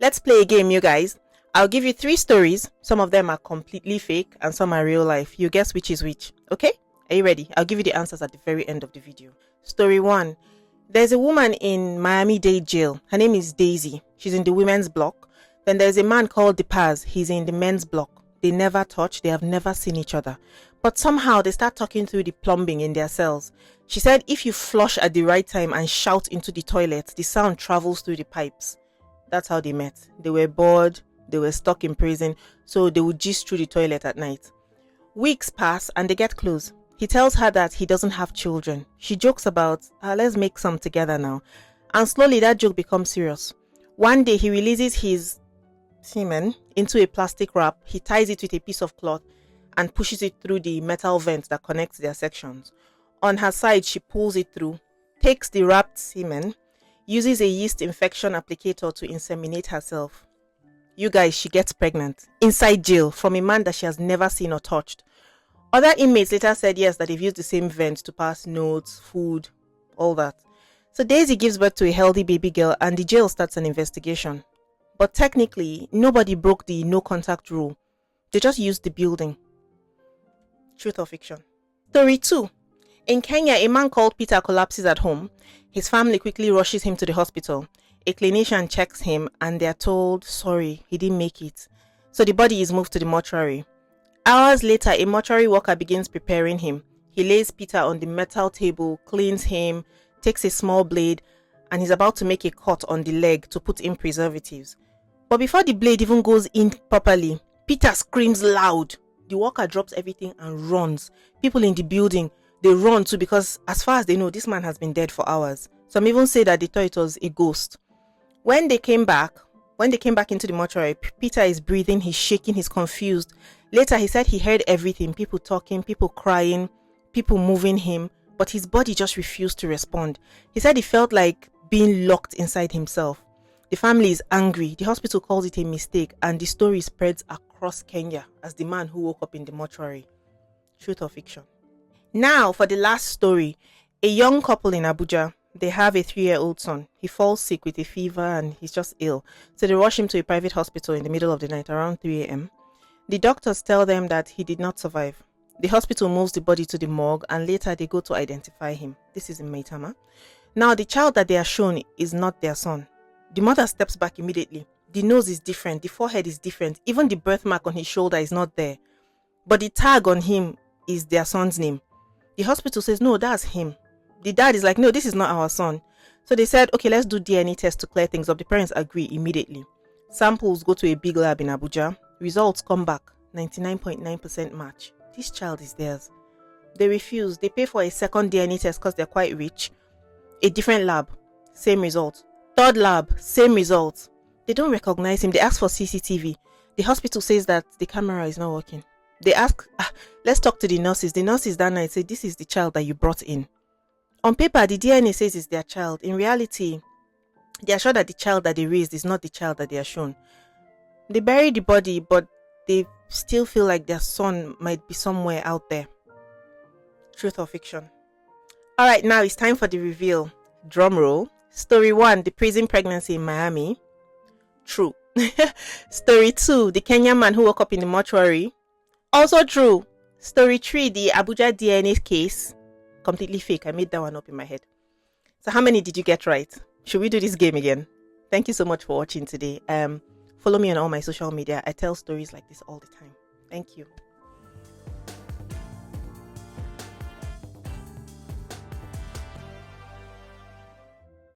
Let's play a game, you guys. I'll give you 3 stories. Some of them are completely fake and some are real life. You guess which is which. Okay? Are you ready? I'll give you the answers at the very end of the video. Story 1. There's a woman in Miami-Dade jail. Her name is Daisy. She's in the women's block. Then there's a man called Depaz. He's in the men's block. They never touch. They have never seen each other. But somehow they start talking through the plumbing in their cells. She said if you flush at the right time and shout into the toilet, the sound travels through the pipes. That's how they met. They were bored. They were stuck in prison. So they would gist through the toilet at night. Weeks pass and they get close. He tells her that he doesn't have children. She jokes about, let's make some together now. And slowly that joke becomes serious. One day he releases his semen into a plastic wrap. He ties it with a piece of cloth and pushes it through the metal vent that connects their sections. On her side, she pulls it through, takes the wrapped semen, uses a yeast infection applicator to inseminate herself. You guys, she gets pregnant inside jail from a man that she has never seen or touched. Other inmates later said yes, that they've used the same vent to pass notes, food, all that. So Daisy gives birth to a healthy baby girl and the jail starts an investigation. But technically, nobody broke the no contact rule. They just used the building. Truth or fiction? Story 2. In Kenya, a man called Peter collapses at home. His family quickly rushes him to the hospital. A clinician checks him and they are told, sorry, he didn't make it. So the body is moved to the mortuary. Hours later, a mortuary worker begins preparing him. He lays Peter on the metal table, cleans him, takes a small blade, and he's about to make a cut on the leg to put in preservatives. But before the blade even goes in properly, Peter screams loud. The worker drops everything and runs. People in the building, they run too because as far as they know, this man has been dead for hours. Some even say that they thought it was a ghost. When they came back into the mortuary, Peter is breathing, he's shaking, he's confused. Later, he said he heard everything, people talking, people crying, people moving him, but his body just refused to respond. He said he felt like being locked inside himself. The family is angry. The hospital calls it a mistake, and the story spreads across Kenya as the man who woke up in the mortuary. Truth or fiction? Now, for the last story. A young couple in Abuja, they have a 3-year-old son. He falls sick with a fever and he's just ill. So they rush him to a private hospital in the middle of the night around 3 a.m. The doctors tell them that he did not survive. The hospital moves the body to the morgue and later they go to identify him. This is in Maitama. Now, the child that they are shown is not their son. The mother steps back immediately. The nose is different. The forehead is different. Even the birthmark on his shoulder is not there. But the tag on him is their son's name. The hospital says, no, that's him. The dad is like, no, this is not our son. So they said, okay, let's do DNA test to clear things up. The parents agree immediately. Samples go to a big lab in Abuja. Results come back. 99.9% match. This child is theirs. They refuse. They pay for a second DNA test because they're quite rich. A different lab. Same result. Third lab, same results. They don't recognize him. They ask for CCTV. The hospital says that the camera is not working. They ask, let's talk to the nurses. The nurses that night say, this is the child that you brought in. On paper, the DNA says it's their child. In reality, they are sure that the child that they raised is not the child that they are shown. They bury the body, but they still feel like their son might be somewhere out there. Truth or fiction? Alright, now it's time for the reveal. Drum roll. Story 1, the prison pregnancy in Miami. True. Story 2, the Kenyan man who woke up in the mortuary. Also true. Story 3, the Abuja DNA case. Completely fake. I made that one up in my head. So how many did you get right? Should we do this game again? Thank you so much for watching today. Follow me on all my social media. I tell stories like this all the time. Thank you.